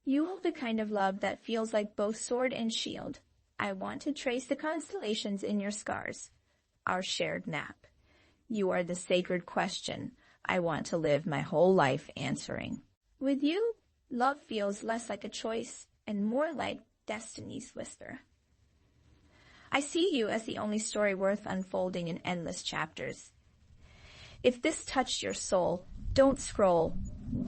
You hold the kind of love that feels like both sword and shield. I want to trace the constellations in your scars, our shared map. You are the sacred question I want to live my whole life answering. With you, love feels less like a choice and more like destiny's whisper. I see you as the only story worth unfolding in endless chapters. If this touched your soul, don't scroll,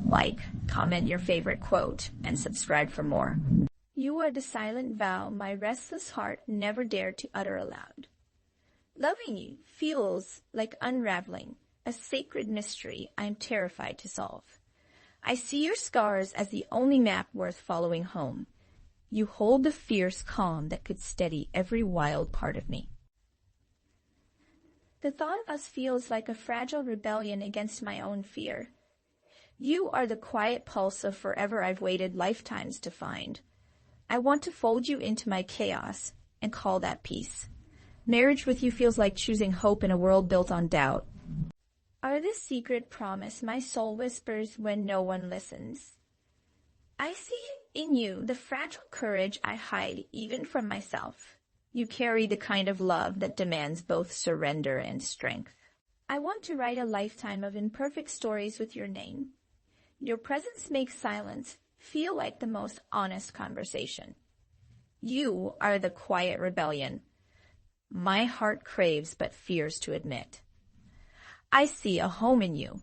like, comment your favorite quote, and subscribe for more. You are the silent vow my restless heart never dared to utter aloud. Loving you feels like unraveling a sacred mystery I'm terrified to solve. I see your scars as the only map worth following home. You hold the fierce calm that could steady every wild part of me. The thought of us feels like a fragile rebellion against my own fear. You are the quiet pulse of forever I've waited lifetimes to find. I want to fold you into my chaos and call that peace. Marriage with you feels like choosing hope in a world built on doubt. Are the secret promise my soul whispers when no one listens. I see in you the fragile courage I hide even from myself. You carry the kind of love that demands both surrender and strength. I want to write a lifetime of imperfect stories with your name. Your presence makes silence feel like the most honest conversation. You are the quiet rebellion my heart craves but fears to admit. I see a home in you,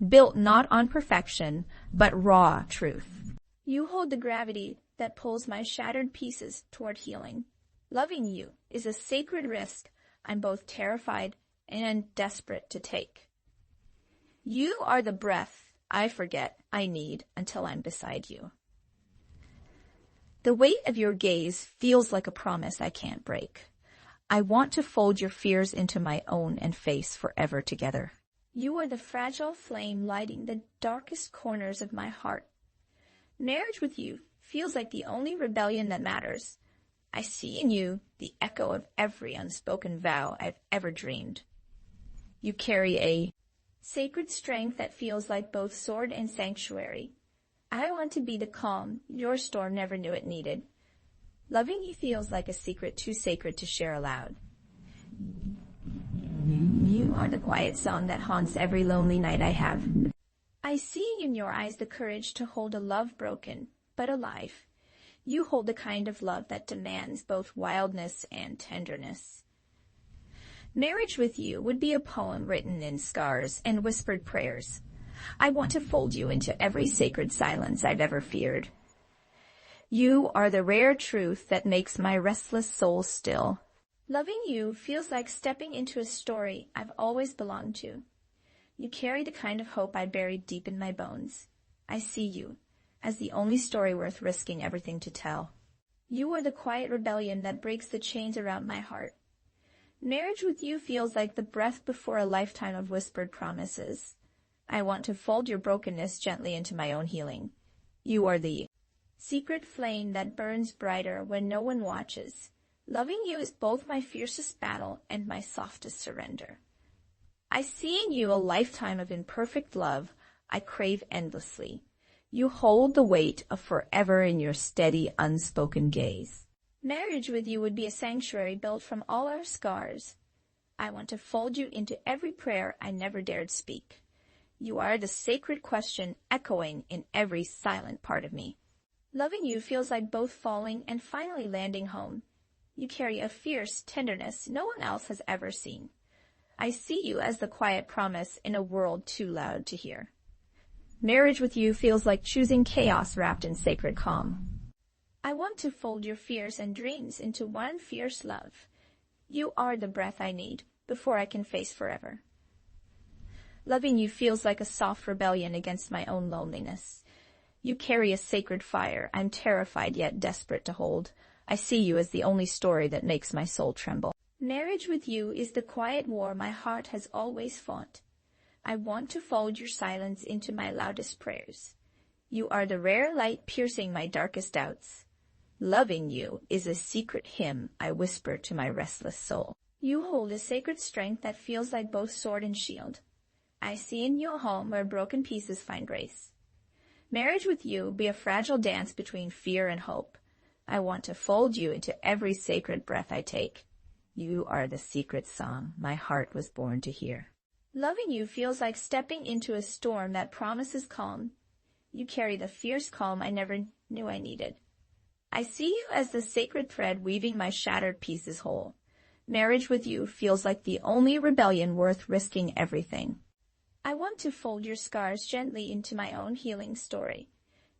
built not on perfection, but raw truth. You hold the gravity that pulls my shattered pieces toward healing. Loving you is a sacred risk I'm both terrified and desperate to take. You are the breath I forget I need until I'm beside you. The weight of your gaze feels like a promise I can't break. I want to fold your fears into my own and face forever together. You are the fragile flame lighting the darkest corners of my heart. Marriage with you feels like the only rebellion that matters. I see in you the echo of every unspoken vow I've ever dreamed. You carry a sacred strength that feels like both sword and sanctuary. I want to be the calm your storm never knew it needed. Loving you feels like a secret too sacred to share aloud. You are the quiet song that haunts every lonely night I have. I see in your eyes the courage to hold a love broken, but alive. You hold the kind of love that demands both wildness and tenderness. Marriage with you would be a poem written in scars and whispered prayers. I want to fold you into every sacred silence I've ever feared. You are the rare truth that makes my restless soul still. Loving you feels like stepping into a story I've always belonged to. You carry the kind of hope I buried deep in my bones. I see you as the only story worth risking everything to tell. You are the quiet rebellion that breaks the chains around my heart. Marriage with you feels like the breath before a lifetime of whispered promises. I want to fold your brokenness gently into my own healing. You are the secret flame that burns brighter when no one watches. Loving you is both my fiercest battle and my softest surrender. I see in you a lifetime of imperfect love I crave endlessly. You hold the weight of forever in your steady, unspoken gaze. Marriage with you would be a sanctuary built from all our scars. I want to fold you into every prayer I never dared speak. You are the sacred question echoing in every silent part of me. Loving you feels like both falling and finally landing home. You carry a fierce tenderness no one else has ever seen. I see you as the quiet promise in a world too loud to hear. Marriage with you feels like choosing chaos wrapped in sacred calm. I want to fold your fears and dreams into one fierce love. You are the breath I need before I can face forever. Loving you feels like a soft rebellion against my own loneliness. You carry a sacred fire I'm terrified yet desperate to hold. I see you as the only story that makes my soul tremble. Marriage with you is the quiet war my heart has always fought. I want to fold your silence into my loudest prayers. You are the rare light piercing my darkest doubts. Loving you is a secret hymn I whisper to my restless soul. You hold a sacred strength that feels like both sword and shield. I see in you a home where broken pieces find grace. Marriage with you be a fragile dance between fear and hope. I want to fold you into every sacred breath I take. You are the secret song my heart was born to hear. Loving you feels like stepping into a storm that promises calm. You carry the fierce calm I never knew I needed. I see you as the sacred thread weaving my shattered pieces whole. Marriage with you feels like the only rebellion worth risking everything. I want to fold your scars gently into my own healing story.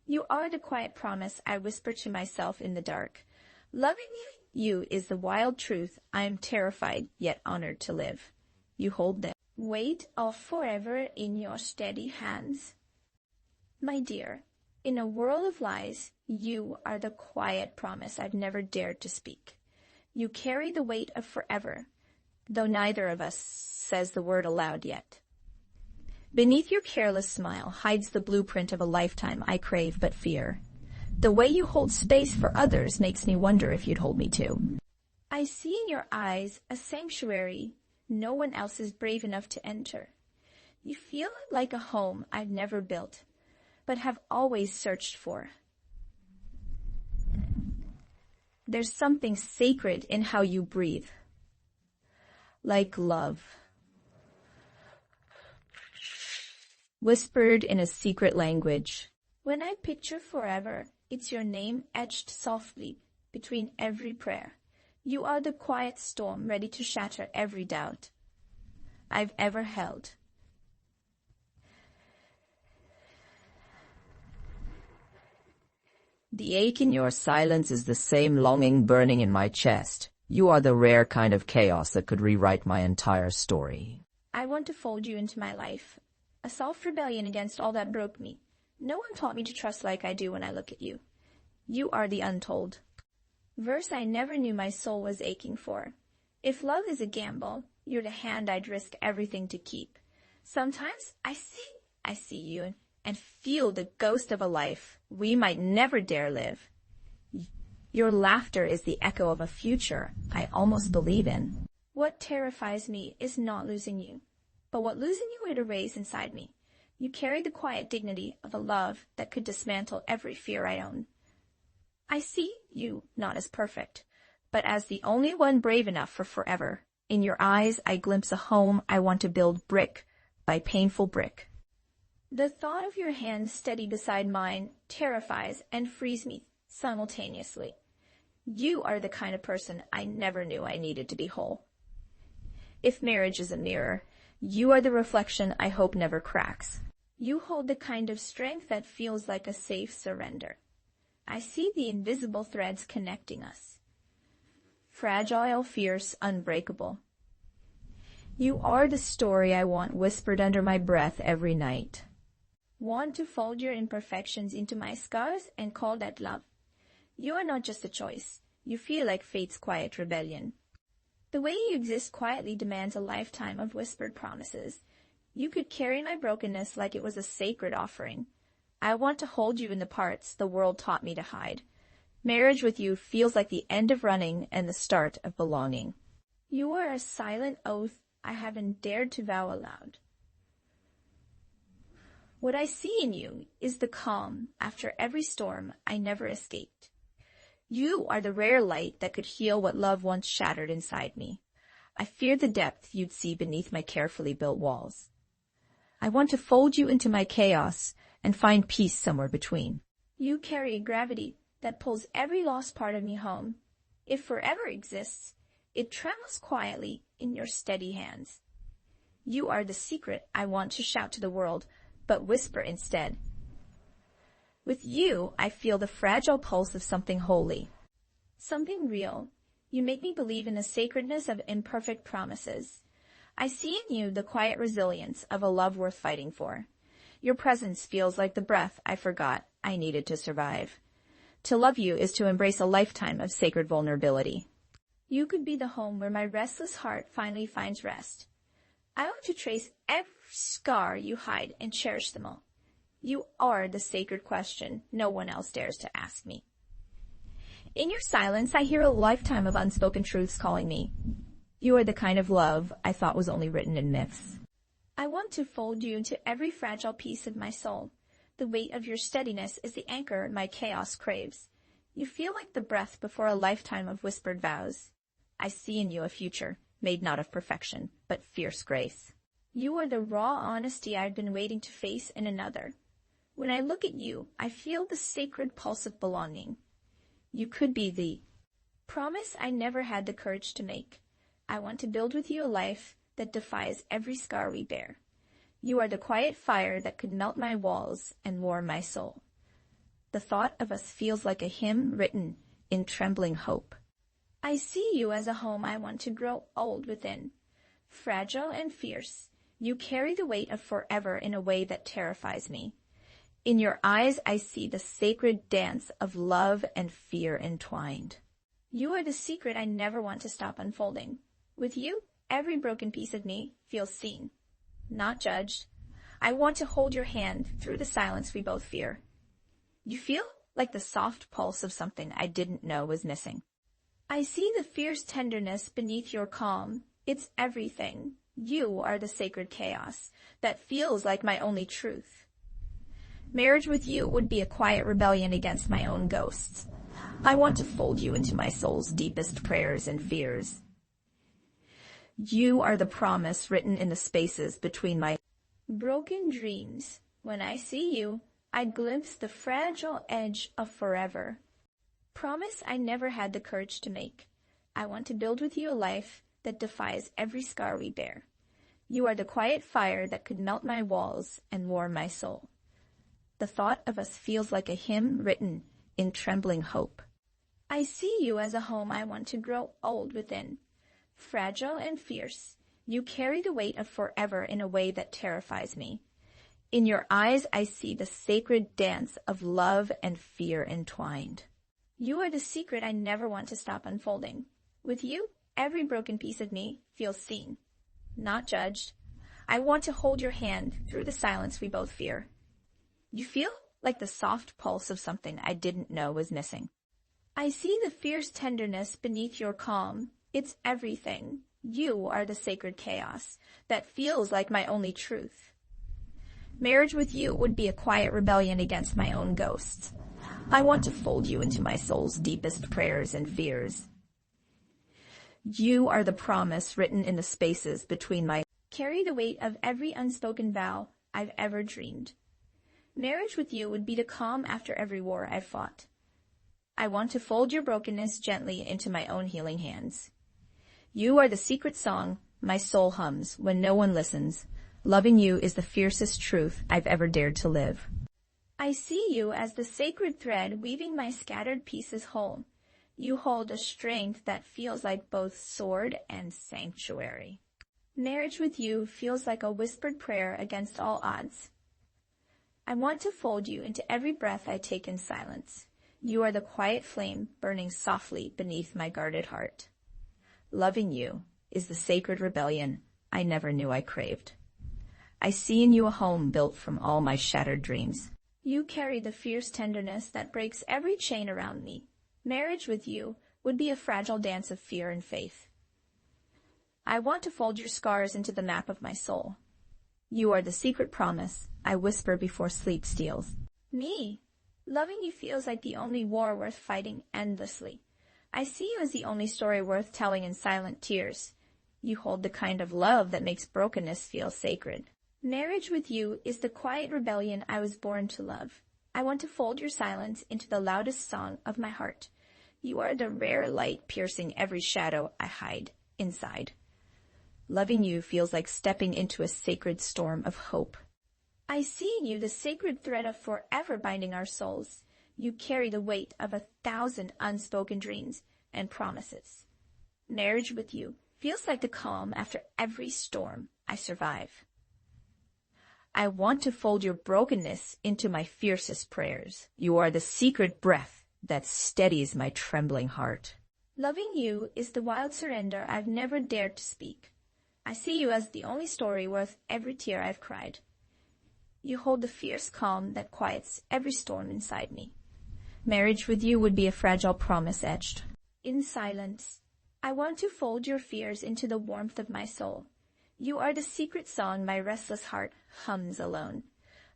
You are the quiet promise I whisper to myself in the dark. Loving you is the wild truth I am terrified yet honored to live. You hold the weight of forever in your steady hands. My dear, in a world of lies, you are the quiet promise I've never dared to speak. You carry the weight of forever, though neither of us says the word aloud yet. Beneath your careless smile hides the blueprint of a lifetime I crave but fear. The way you hold space for others makes me wonder if you'd hold me too. I see in your eyes a sanctuary no one else is brave enough to enter. You feel like a home I've never built, but have always searched for. There's something sacred in how you breathe, like love, whispered in a secret language. When I picture forever, it's your name etched softly between every prayer. You are the quiet storm ready to shatter every doubt I've ever held. The ache in your silence is the same longing burning in my chest. You are the rare kind of chaos that could rewrite my entire story. I want to fold you into my life, a soft rebellion against all that broke me. No one taught me to trust like I do when I look at you. You are the untold verse I never knew my soul was aching for. If love is a gamble, you're the hand I'd risk everything to keep. Sometimes I see you and feel the ghost of a life we might never dare live. Your laughter is the echo of a future I almost believe in. What terrifies me is not losing you, but what losing you would erase inside me. You carry the quiet dignity of a love that could dismantle every fear I own. I see you not as perfect, but as the only one brave enough for forever. In your eyes, I glimpse a home I want to build brick by painful brick. The thought of your hand steady beside mine terrifies and frees me simultaneously. You are the kind of person I never knew I needed to be whole. If marriage is a mirror, you are the reflection I hope never cracks. You hold the kind of strength that feels like a safe surrender. I see the invisible threads connecting us. Fragile, fierce, unbreakable. You are the story I want whispered under my breath every night. Want to fold your imperfections into my scars and call that love. You are not just a choice. You feel like fate's quiet rebellion. The way you exist quietly demands a lifetime of whispered promises. You could carry my brokenness like it was a sacred offering. I want to hold you in the parts the world taught me to hide. Marriage with you feels like the end of running and the start of belonging. You are a silent oath I haven't dared to vow aloud. What I see in you is the calm after every storm I never escaped. You are the rare light that could heal what love once shattered inside me. I fear the depth you'd see beneath my carefully built walls. I want to fold you into my chaos and find peace somewhere between. You carry a gravity that pulls every lost part of me home. If forever exists, it trembles quietly in your steady hands. You are the secret I want to shout to the world, but whisper instead. With you, I feel the fragile pulse of something holy, something real. You make me believe in the sacredness of imperfect promises. I see in you the quiet resilience of a love worth fighting for. Your presence feels like the breath I forgot I needed to survive. To love you is to embrace a lifetime of sacred vulnerability. You could be the home where my restless heart finally finds rest. I want to trace every scar you hide and cherish them all. You are the sacred question no one else dares to ask me. In your silence, I hear a lifetime of unspoken truths calling me. You are the kind of love I thought was only written in myths. I want to fold you into every fragile piece of my soul. The weight of your steadiness is the anchor my chaos craves. You feel like the breath before a lifetime of whispered vows. I see in you a future, made not of perfection, but fierce grace. You are the raw honesty I've been waiting to face in another. When I look at you, I feel the sacred pulse of belonging. You could be the promise I never had the courage to make. I want to build with you a life that defies every scar we bear. You are the quiet fire that could melt my walls and warm my soul. The thought of us feels like a hymn written in trembling hope. I see you as a home I want to grow old within. Fragile and fierce, you carry the weight of forever in a way that terrifies me. In your eyes I see the sacred dance of love and fear entwined. You are the secret I never want to stop unfolding. With you, every broken piece of me feels seen, not judged. I want to hold your hand through the silence we both fear. You feel like the soft pulse of something I didn't know was missing. I see the fierce tenderness beneath your calm. It's everything. You are the sacred chaos that feels like my only truth. Marriage with you would be a quiet rebellion against my own ghosts. I want to fold you into my soul's deepest prayers and fears. You are the promise written in the spaces between my broken dreams. When I see you, I glimpse the fragile edge of forever. Promise I never had the courage to make. I want to build with you a life that defies every scar we bear. You are the quiet fire that could melt my walls and warm my soul. The thought of us feels like a hymn written in trembling hope. I see you as a home I want to grow old within. Fragile and fierce, you carry the weight of forever in a way that terrifies me. In your eyes I see the sacred dance of love and fear entwined. You are the secret I never want to stop unfolding. With you, every broken piece of me feels seen, not judged. I want to hold your hand through the silence we both fear. You feel like the soft pulse of something I didn't know was missing. I see the fierce tenderness beneath your calm. It's everything. You are the sacred chaos that feels like my only truth. Marriage with you would be a quiet rebellion against my own ghosts. I want to fold you into my soul's deepest prayers and fears. You are the promise written in the spaces between my carry the weight of every unspoken vow I've ever dreamed. Marriage with you would be the calm after every war I've fought. I want to fold your brokenness gently into my own healing hands. You are the secret song my soul hums when no one listens. Loving you is the fiercest truth I've ever dared to live. I see you as the sacred thread weaving my scattered pieces whole. You hold a strength that feels like both sword and sanctuary. Marriage with you feels like a whispered prayer against all odds. I want to fold you into every breath I take in silence. You are the quiet flame burning softly beneath my guarded heart. Loving you is the sacred rebellion I never knew I craved. I see in you a home built from all my shattered dreams. You carry the fierce tenderness that breaks every chain around me. Marriage with you would be a fragile dance of fear and faith. I want to fold your scars into the map of my soul. You are the secret promise I whisper before sleep steals. Me, loving you feels like the only war worth fighting endlessly. I see you as the only story worth telling in silent tears. You hold the kind of love that makes brokenness feel sacred. Marriage with you is the quiet rebellion I was born to love. I want to fold your silence into the loudest song of my heart. You are the rare light piercing every shadow I hide inside. Loving you feels like stepping into a sacred storm of hope. I see in you the sacred thread of forever binding our souls. You carry the weight of 1,000 unspoken dreams and promises. Marriage with you feels like the calm after every storm I survive. I want to fold your brokenness into my fiercest prayers. You are the secret breath that steadies my trembling heart. Loving you is the wild surrender I've never dared to speak. I see you as the only story worth every tear I've cried. You hold the fierce calm that quiets every storm inside me. Marriage with you would be a fragile promise etched in silence. I want to fold your fears into the warmth of my soul. You are the secret song my restless heart hums alone.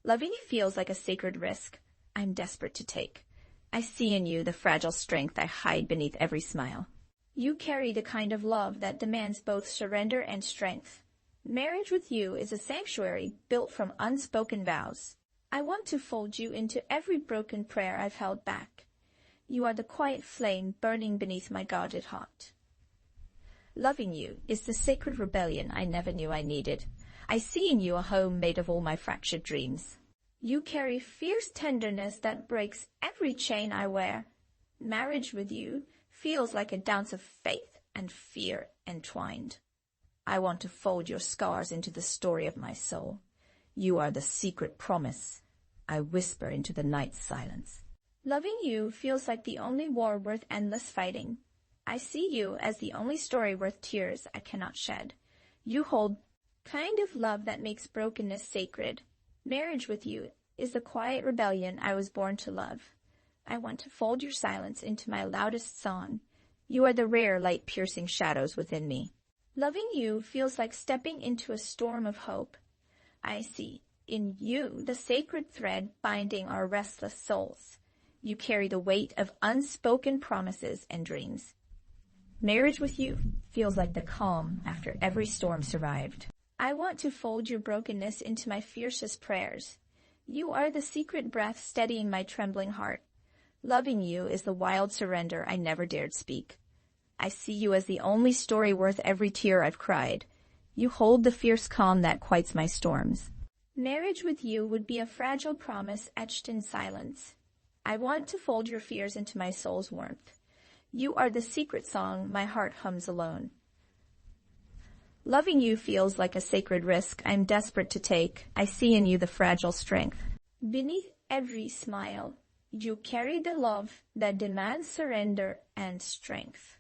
Loving you feels like a sacred risk I'm desperate to take. I see in you the fragile strength I hide beneath every smile. You carry the kind of love that demands both surrender and strength. Marriage with you is a sanctuary built from unspoken vows. I want to fold you into every broken prayer I've held back. You are the quiet flame burning beneath my guarded heart. Loving you is the sacred rebellion I never knew I needed. I see in you a home made of all my fractured dreams. You carry fierce tenderness that breaks every chain I wear. Marriage with you feels like a dance of faith and fear entwined. I want to fold your scars into the story of my soul. You are the secret promise I whisper into the night's silence. Loving you feels like the only war worth endless fighting. I see you as the only story worth tears I cannot shed. You hold kind of love that makes brokenness sacred. Marriage with you is the quiet rebellion I was born to love. I want to fold your silence into my loudest song. You are the rare light-piercing shadows within me. Loving you feels like stepping into a storm of hope. I see in you the sacred thread binding our restless souls. You carry the weight of unspoken promises and dreams. Marriage with you feels like the calm after every storm survived. I want to fold your brokenness into my fiercest prayers. You are the secret breath steadying my trembling heart. Loving you is the wild surrender I never dared speak. I see you as the only story worth every tear I've cried. You hold the fierce calm that quiets my storms. Marriage with you would be a fragile promise etched in silence. I want to fold your fears into my soul's warmth. You are the secret song my heart hums alone. Loving you feels like a sacred risk I'm desperate to take. I see in you the fragile strength. Beneath every smile, you carry the love that demands surrender and strength.